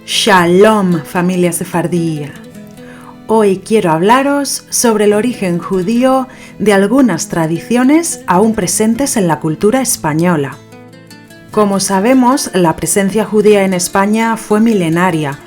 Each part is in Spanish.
Shalom, familia sefardía. Hoy quiero hablaros sobre el origen judío de algunas tradiciones aún presentes en la cultura española. Como sabemos, la presencia judía en España fue milenaria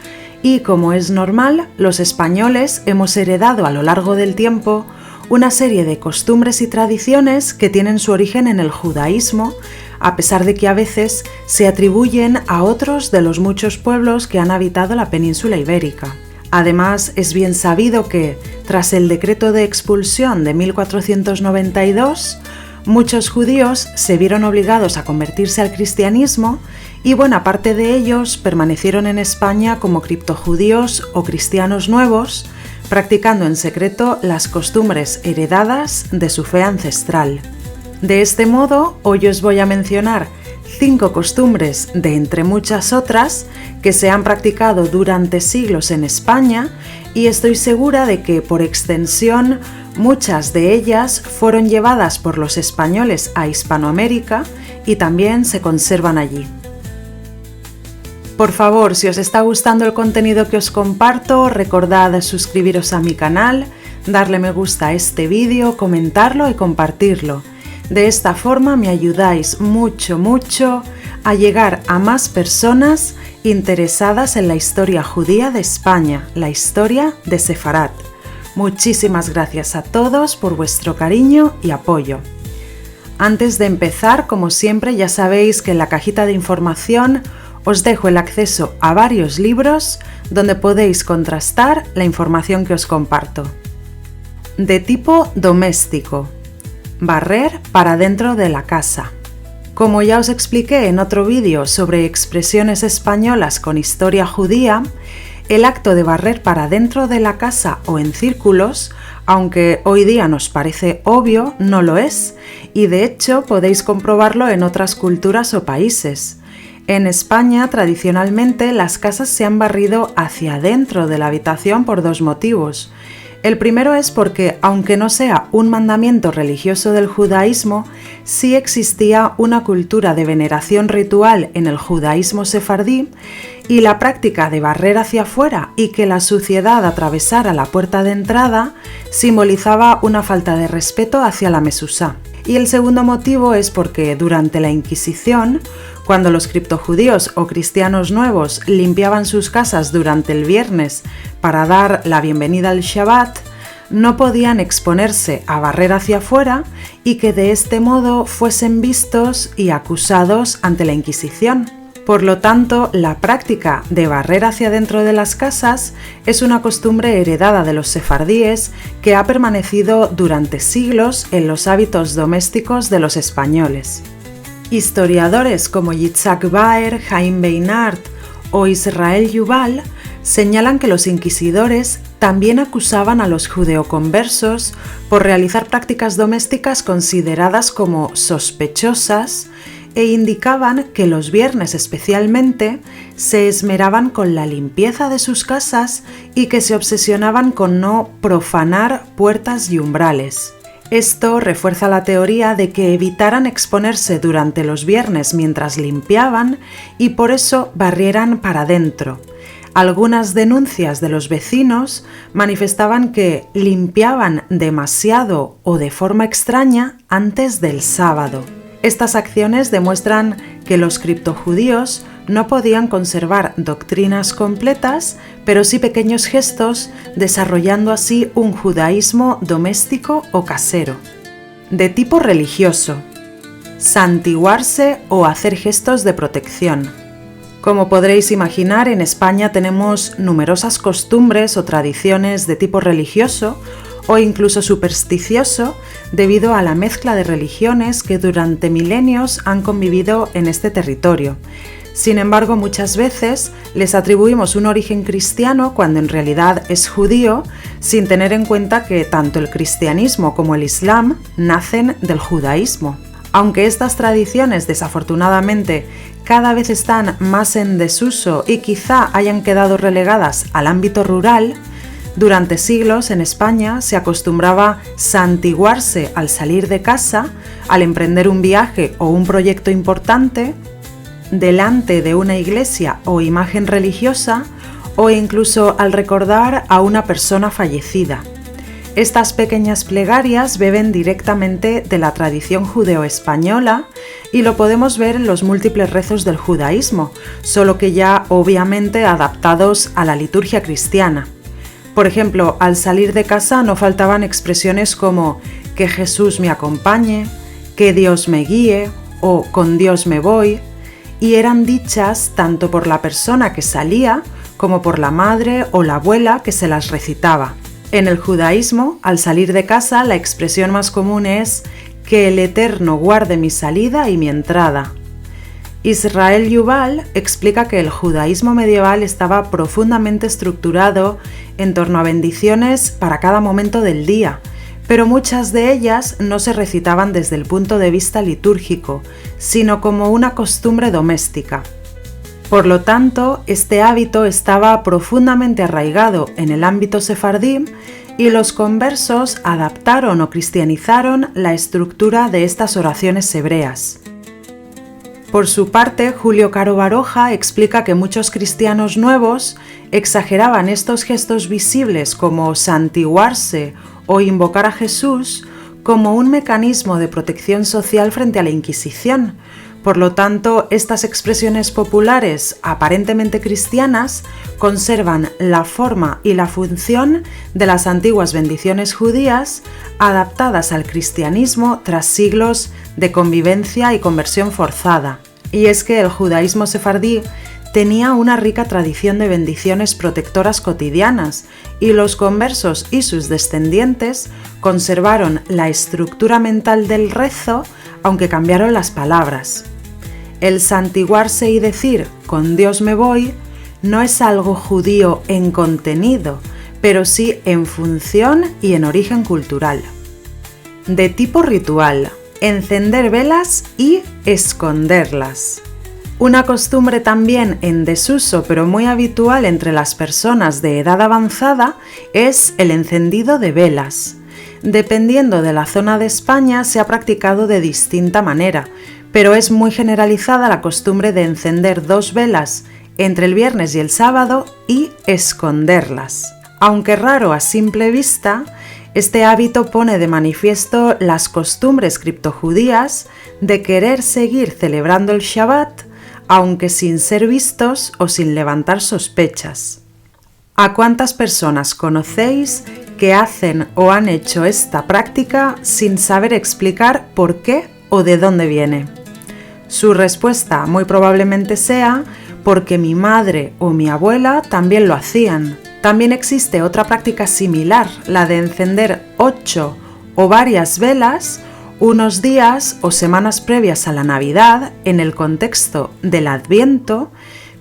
y, como es normal, los españoles hemos heredado a lo largo del tiempo una serie de costumbres y tradiciones que tienen su origen en el judaísmo, a pesar de que a veces se atribuyen a otros de los muchos pueblos que han habitado la península ibérica. Además, es bien sabido que, tras el decreto de expulsión de 1492, muchos judíos se vieron obligados a convertirse al cristianismo y buena parte de ellos permanecieron en España como criptojudíos o cristianos nuevos, practicando en secreto las costumbres heredadas de su fe ancestral. De este modo, hoy os voy a mencionar 5 costumbres de entre muchas otras que se han practicado durante siglos en España y estoy segura de que, por extensión, muchas de ellas fueron llevadas por los españoles a Hispanoamérica y también se conservan allí. Por favor, si os está gustando el contenido que os comparto, recordad suscribiros a mi canal, darle me gusta a este vídeo, comentarlo y compartirlo. De esta forma me ayudáis mucho a llegar a más personas interesadas en la historia judía de España, la historia de Sefarat. Muchísimas gracias a todos por vuestro cariño y apoyo. Antes de empezar, como siempre, ya sabéis que en la cajita de información os dejo el acceso a varios libros donde podéis contrastar la información que os comparto. De tipo doméstico. Barrer para dentro de la casa. Como ya os expliqué en otro vídeo sobre expresiones españolas con historia judía, el acto de barrer para dentro de la casa o en círculos, aunque hoy día nos parece obvio, no lo es, y de hecho podéis comprobarlo en otras culturas o países. En España, tradicionalmente, las casas se han barrido hacia adentro de la habitación por 2 motivos. El primero es porque, aunque no sea un mandamiento religioso del judaísmo, sí existía una cultura de veneración ritual en el judaísmo sefardí y la práctica de barrer hacia afuera y que la suciedad atravesara la puerta de entrada simbolizaba una falta de respeto hacia la mesuzá. Y el segundo motivo es porque durante la Inquisición, cuando los criptojudíos o cristianos nuevos limpiaban sus casas durante el viernes para dar la bienvenida al Shabbat, no podían exponerse a barrer hacia afuera y que de este modo fuesen vistos y acusados ante la Inquisición. Por lo tanto, la práctica de barrer hacia dentro de las casas es una costumbre heredada de los sefardíes que ha permanecido durante siglos en los hábitos domésticos de los españoles. Historiadores como Yitzhak Baer, Haim Beinart o Israel Yuval señalan que los inquisidores también acusaban a los judeoconversos por realizar prácticas domésticas consideradas como sospechosas e indicaban que los viernes especialmente se esmeraban con la limpieza de sus casas y que se obsesionaban con no profanar puertas y umbrales. Esto refuerza la teoría de que evitaran exponerse durante los viernes mientras limpiaban y por eso barrieran para dentro. Algunas denuncias de los vecinos manifestaban que limpiaban demasiado o de forma extraña antes del sábado. Estas acciones demuestran que los criptojudíos no podían conservar doctrinas completas, pero sí pequeños gestos, desarrollando así un judaísmo doméstico o casero. De tipo religioso. Santiguarse o hacer gestos de protección. Como podréis imaginar, en España tenemos numerosas costumbres o tradiciones de tipo religioso o incluso supersticioso debido a la mezcla de religiones que durante milenios han convivido en este territorio. Sin embargo, muchas veces les atribuimos un origen cristiano cuando en realidad es judío, sin tener en cuenta que tanto el cristianismo como el islam nacen del judaísmo. Aunque estas tradiciones, desafortunadamente, cada vez están más en desuso y quizá hayan quedado relegadas al ámbito rural, durante siglos en España se acostumbraba santiguarse al salir de casa, al emprender un viaje o un proyecto importante, delante de una iglesia o imagen religiosa o incluso al recordar a una persona fallecida. Estas pequeñas plegarias beben directamente de la tradición judeo-española y lo podemos ver en los múltiples rezos del judaísmo, solo que ya obviamente adaptados a la liturgia cristiana. Por ejemplo, al salir de casa no faltaban expresiones como que Jesús me acompañe, que Dios me guíe o con Dios me voy, y eran dichas tanto por la persona que salía como por la madre o la abuela que se las recitaba. En el judaísmo, al salir de casa, la expresión más común es que el Eterno guarde mi salida y mi entrada. Israel Yuval explica que el judaísmo medieval estaba profundamente estructurado en torno a bendiciones para cada momento del día, pero muchas de ellas no se recitaban desde el punto de vista litúrgico, sino como una costumbre doméstica. Por lo tanto, este hábito estaba profundamente arraigado en el ámbito sefardí y los conversos adaptaron o cristianizaron la estructura de estas oraciones hebreas. Por su parte, Julio Caro Baroja explica que muchos cristianos nuevos exageraban estos gestos visibles como santiguarse o invocar a Jesús como un mecanismo de protección social frente a la Inquisición. Por lo tanto, estas expresiones populares aparentemente cristianas conservan la forma y la función de las antiguas bendiciones judías adaptadas al cristianismo tras siglos de convivencia y conversión forzada. Y es que el judaísmo sefardí tenía una rica tradición de bendiciones protectoras cotidianas y los conversos y sus descendientes conservaron la estructura mental del rezo, aunque cambiaron las palabras. El santiguarse y decir «con Dios me voy» no es algo judío en contenido, pero sí en función y en origen cultural. De tipo ritual, encender velas y esconderlas. Una costumbre también en desuso pero muy habitual entre las personas de edad avanzada es el encendido de velas. Dependiendo de la zona de España se ha practicado de distinta manera, pero es muy generalizada la costumbre de encender 2 velas entre el viernes y el sábado y esconderlas. Aunque raro a simple vista, este hábito pone de manifiesto las costumbres criptojudías de querer seguir celebrando el Shabbat, aunque sin ser vistos o sin levantar sospechas. ¿A cuántas personas conocéis que hacen o han hecho esta práctica sin saber explicar por qué o de dónde viene? Su respuesta muy probablemente sea porque mi madre o mi abuela también lo hacían. También existe otra práctica similar, la de encender 8 o varias velas unos días o semanas previas a la Navidad en el contexto del Adviento,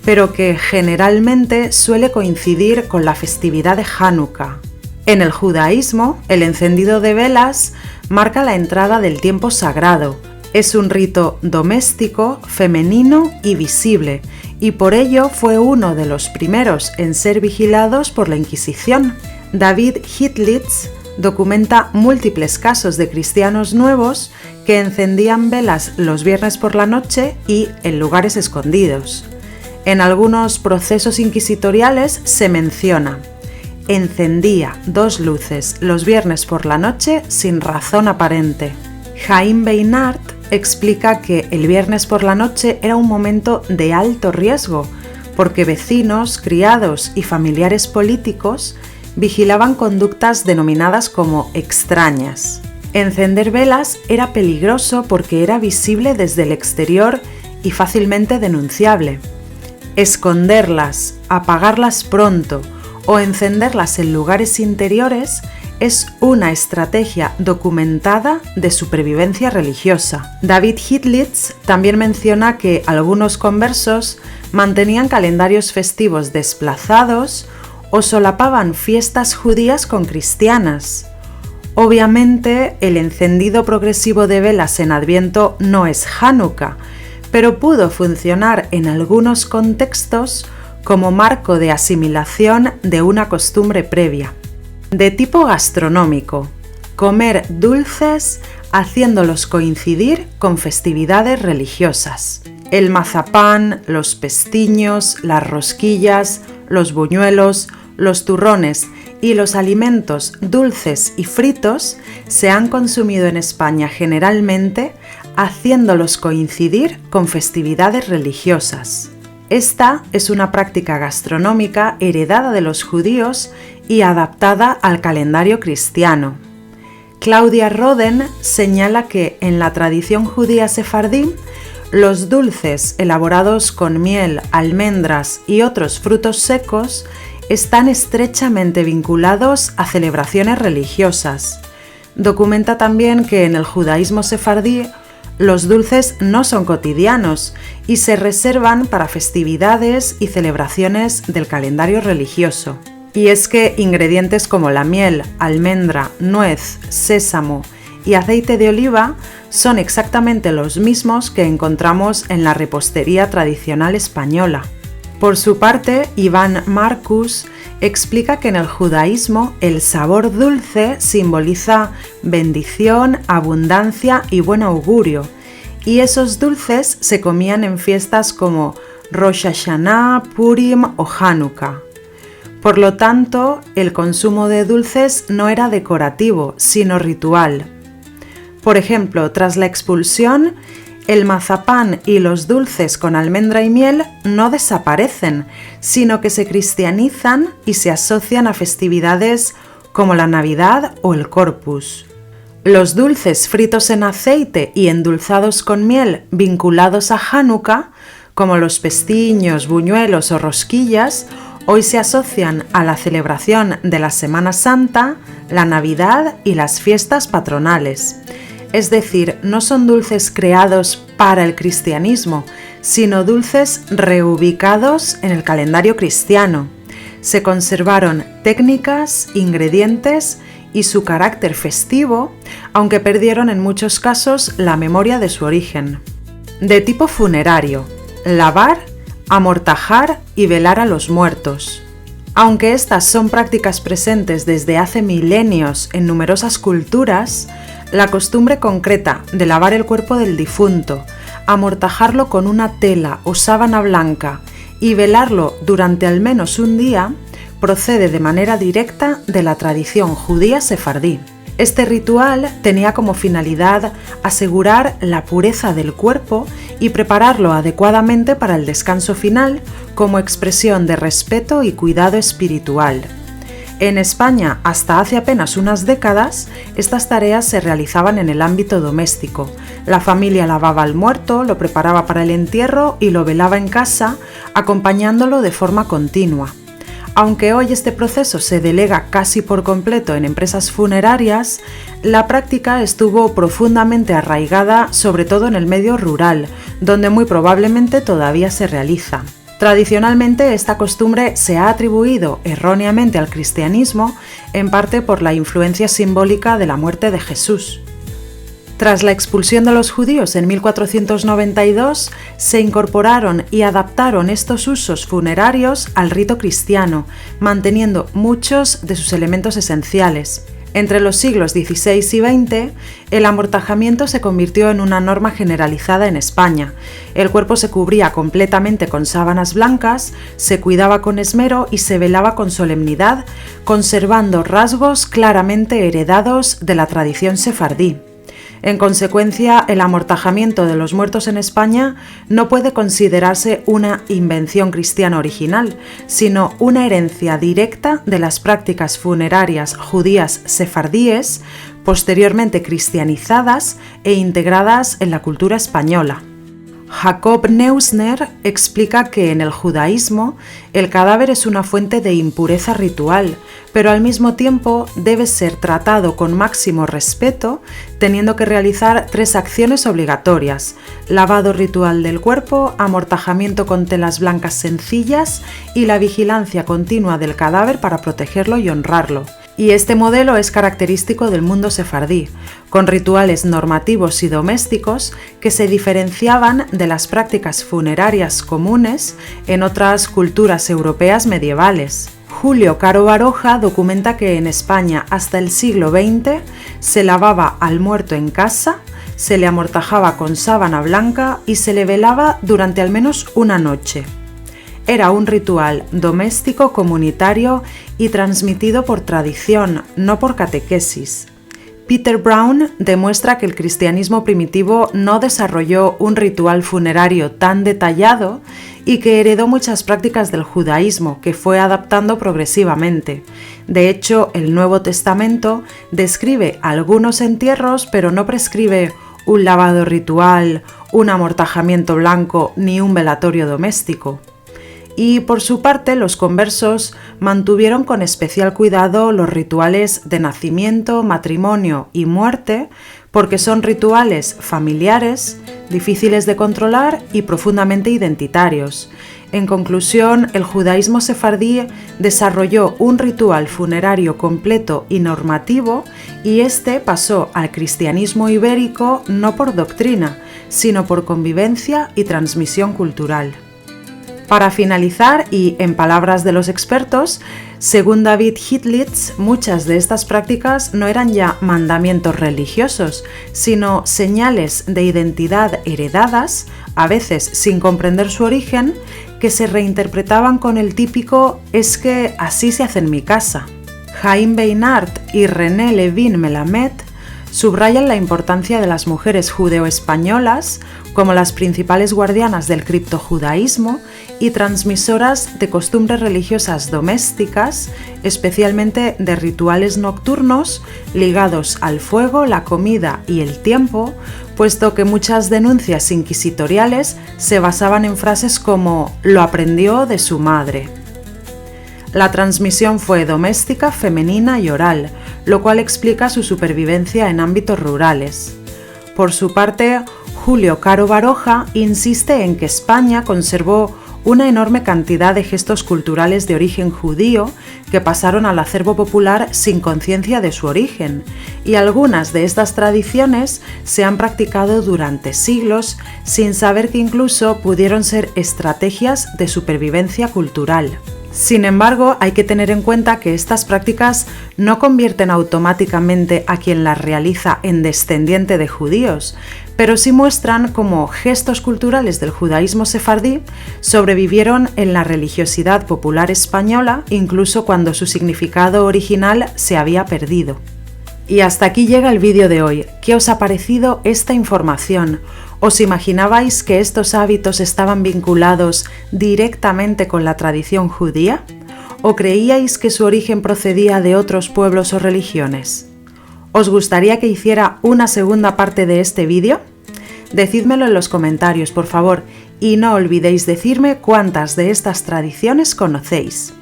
pero que generalmente suele coincidir con la festividad de Hanukkah. En el judaísmo, el encendido de velas marca la entrada del tiempo sagrado. Es un rito doméstico, femenino y visible, y por ello fue uno de los primeros en ser vigilados por la Inquisición. David Hitlitz documenta múltiples casos de cristianos nuevos que encendían velas los viernes por la noche y en lugares escondidos. En algunos procesos inquisitoriales se menciona: encendía 2 luces los viernes por la noche sin razón aparente. Jaime Beinart explica que el viernes por la noche era un momento de alto riesgo, porque vecinos, criados y familiares políticos vigilaban conductas denominadas como extrañas. Encender velas era peligroso porque era visible desde el exterior y fácilmente denunciable. Esconderlas, apagarlas pronto o encenderlas en lugares interiores es una estrategia documentada de supervivencia religiosa. David Hitlitz también menciona que algunos conversos mantenían calendarios festivos desplazados o solapaban fiestas judías con cristianas. Obviamente, el encendido progresivo de velas en Adviento no es Hanukkah, pero pudo funcionar en algunos contextos como marco de asimilación de una costumbre previa. De tipo gastronómico, comer dulces haciéndolos coincidir con festividades religiosas. El mazapán, los pestiños, las rosquillas, los buñuelos, los turrones y los alimentos dulces y fritos se han consumido en España generalmente haciéndolos coincidir con festividades religiosas. Esta es una práctica gastronómica heredada de los judíos y adaptada al calendario cristiano. Claudia Roden señala que en la tradición judía sefardí, los dulces elaborados con miel, almendras y otros frutos secos están estrechamente vinculados a celebraciones religiosas. Documenta también que en el judaísmo sefardí los dulces no son cotidianos y se reservan para festividades y celebraciones del calendario religioso. Y es que ingredientes como la miel, almendra, nuez, sésamo y aceite de oliva son exactamente los mismos que encontramos en la repostería tradicional española. Por su parte, Iván Marcus explica que en el judaísmo el sabor dulce simboliza bendición, abundancia y buen augurio, y esos dulces se comían en fiestas como Rosh Hashanah, Purim o Hanukkah. Por lo tanto, el consumo de dulces no era decorativo, sino ritual. Por ejemplo, tras la expulsión, el mazapán y los dulces con almendra y miel no desaparecen, sino que se cristianizan y se asocian a festividades como la Navidad o el Corpus. Los dulces fritos en aceite y endulzados con miel vinculados a Hanukkah, como los pestiños, buñuelos o rosquillas, hoy se asocian a la celebración de la Semana Santa, la Navidad y las fiestas patronales. Es decir, no son dulces creados para el cristianismo, sino dulces reubicados en el calendario cristiano. Se conservaron técnicas, ingredientes y su carácter festivo, aunque perdieron en muchos casos la memoria de su origen. De tipo funerario, lavar, amortajar y velar a los muertos. Aunque estas son prácticas presentes desde hace milenios en numerosas culturas, la costumbre concreta de lavar el cuerpo del difunto, amortajarlo con una tela o sábana blanca y velarlo durante al menos un día procede de manera directa de la tradición judía sefardí. Este ritual tenía como finalidad asegurar la pureza del cuerpo y prepararlo adecuadamente para el descanso final como expresión de respeto y cuidado espiritual. En España, hasta hace apenas unas décadas, estas tareas se realizaban en el ámbito doméstico. La familia lavaba al muerto, lo preparaba para el entierro y lo velaba en casa, acompañándolo de forma continua. Aunque hoy este proceso se delega casi por completo en empresas funerarias, la práctica estuvo profundamente arraigada sobre todo en el medio rural, donde muy probablemente todavía se realiza. Tradicionalmente, esta costumbre se ha atribuido erróneamente al cristianismo, en parte por la influencia simbólica de la muerte de Jesús. Tras la expulsión de los judíos en 1492, se incorporaron y adaptaron estos usos funerarios al rito cristiano, manteniendo muchos de sus elementos esenciales. Entre los siglos XVI y XX, el amortajamiento se convirtió en una norma generalizada en España. El cuerpo se cubría completamente con sábanas blancas, se cuidaba con esmero y se velaba con solemnidad, conservando rasgos claramente heredados de la tradición sefardí. En consecuencia, el amortajamiento de los muertos en España no puede considerarse una invención cristiana original, sino una herencia directa de las prácticas funerarias judías sefardíes, posteriormente cristianizadas e integradas en la cultura española. Jacob Neusner explica que en el judaísmo el cadáver es una fuente de impureza ritual, pero al mismo tiempo debe ser tratado con máximo respeto, teniendo que realizar 3 acciones obligatorias: lavado ritual del cuerpo, amortajamiento con telas blancas sencillas y la vigilancia continua del cadáver para protegerlo y honrarlo. Y este modelo es característico del mundo sefardí, con rituales normativos y domésticos que se diferenciaban de las prácticas funerarias comunes en otras culturas europeas medievales. Julio Caro Baroja documenta que en España hasta el siglo XX se lavaba al muerto en casa, se le amortajaba con sábana blanca y se le velaba durante al menos una noche. Era un ritual doméstico, comunitario y transmitido por tradición, no por catequesis. Peter Brown demuestra que el cristianismo primitivo no desarrolló un ritual funerario tan detallado y que heredó muchas prácticas del judaísmo que fue adaptando progresivamente. De hecho, el Nuevo Testamento describe algunos entierros, pero no prescribe un lavado ritual, un amortajamiento blanco ni un velatorio doméstico. Y por su parte, los conversos mantuvieron con especial cuidado los rituales de nacimiento, matrimonio y muerte, porque son rituales familiares, difíciles de controlar y profundamente identitarios. En conclusión, el judaísmo sefardí desarrolló un ritual funerario completo y normativo, y este pasó al cristianismo ibérico no por doctrina, sino por convivencia y transmisión cultural. Para finalizar, y en palabras de los expertos, según David Hitlitz, muchas de estas prácticas no eran ya mandamientos religiosos, sino señales de identidad heredadas, a veces sin comprender su origen, que se reinterpretaban con el típico «es que así se hace en mi casa». Haim Beinart y René Levin Melamed subrayan la importancia de las mujeres judeo-españolas como las principales guardianas del criptojudaísmo y transmisoras de costumbres religiosas domésticas, especialmente de rituales nocturnos ligados al fuego, la comida y el tiempo, puesto que muchas denuncias inquisitoriales se basaban en frases como «lo aprendió de su madre». La transmisión fue doméstica, femenina y oral, lo cual explica su supervivencia en ámbitos rurales. Por su parte, Julio Caro Baroja insiste en que España conservó una enorme cantidad de gestos culturales de origen judío que pasaron al acervo popular sin conciencia de su origen, y algunas de estas tradiciones se han practicado durante siglos sin saber que incluso pudieron ser estrategias de supervivencia cultural. Sin embargo, hay que tener en cuenta que estas prácticas no convierten automáticamente a quien las realiza en descendiente de judíos, pero sí muestran cómo gestos culturales del judaísmo sefardí sobrevivieron en la religiosidad popular española incluso cuando su significado original se había perdido. Y hasta aquí llega el vídeo de hoy. ¿Qué os ha parecido esta información? ¿Os imaginabais que estos hábitos estaban vinculados directamente con la tradición judía? ¿O creíais que su origen procedía de otros pueblos o religiones? ¿Os gustaría que hiciera una segunda parte de este vídeo? Decídmelo en los comentarios, por favor, y no olvidéis decirme cuántas de estas tradiciones conocéis.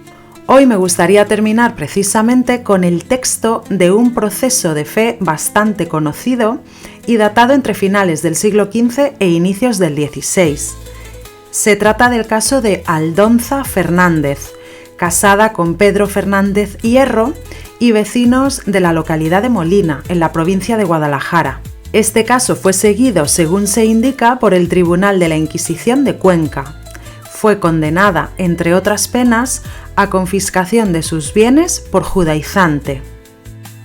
Hoy me gustaría terminar precisamente con el texto de un proceso de fe bastante conocido y datado entre finales del siglo XV e inicios del XVI. Se trata del caso de Aldonza Fernández, casada con Pedro Fernández Hierro y vecinos de la localidad de Molina, en la provincia de Guadalajara. Este caso fue seguido, según se indica, por el Tribunal de la Inquisición de Cuenca. Fue condenada, entre otras penas, a confiscación de sus bienes por judaizante.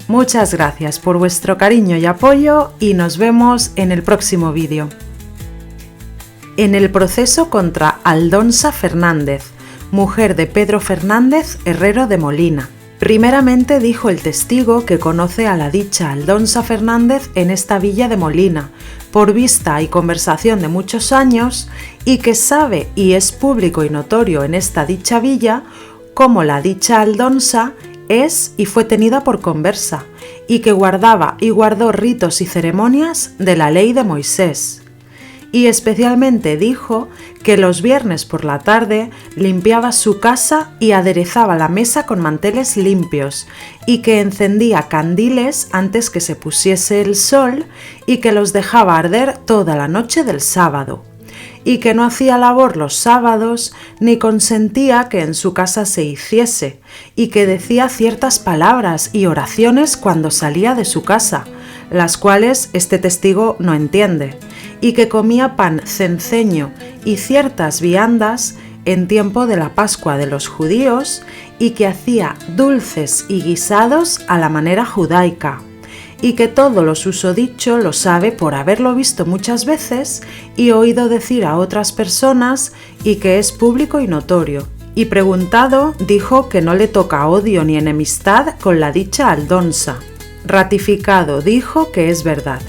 Muchas gracias por vuestro cariño y apoyo y nos vemos en el próximo vídeo. En el proceso contra Aldonza Fernández, mujer de Pedro Fernández Herrero de Molina. Primeramente dijo el testigo que conoce a la dicha Aldonza Fernández en esta villa de Molina, por vista y conversación de muchos años, y que sabe y es público y notorio en esta dicha villa cómo la dicha Aldonza es y fue tenida por conversa, y que guardaba y guardó ritos y ceremonias de la ley de Moisés. y especialmente dijo que los viernes por la tarde limpiaba su casa y aderezaba la mesa con manteles limpios y que encendía candiles antes que se pusiese el sol y que los dejaba arder toda la noche del sábado y que no hacía labor los sábados ni consentía que en su casa se hiciese y que decía ciertas palabras y oraciones cuando salía de su casa, las cuales este testigo no entiende, y que comía pan cenceño y ciertas viandas en tiempo de la Pascua de los judíos y que hacía dulces y guisados a la manera judaica, y que todo lo susodicho lo sabe por haberlo visto muchas veces y oído decir a otras personas y que es público y notorio. Y preguntado, dijo que no le toca odio ni enemistad con la dicha aldonsa. Ratificado, dijo que es verdad.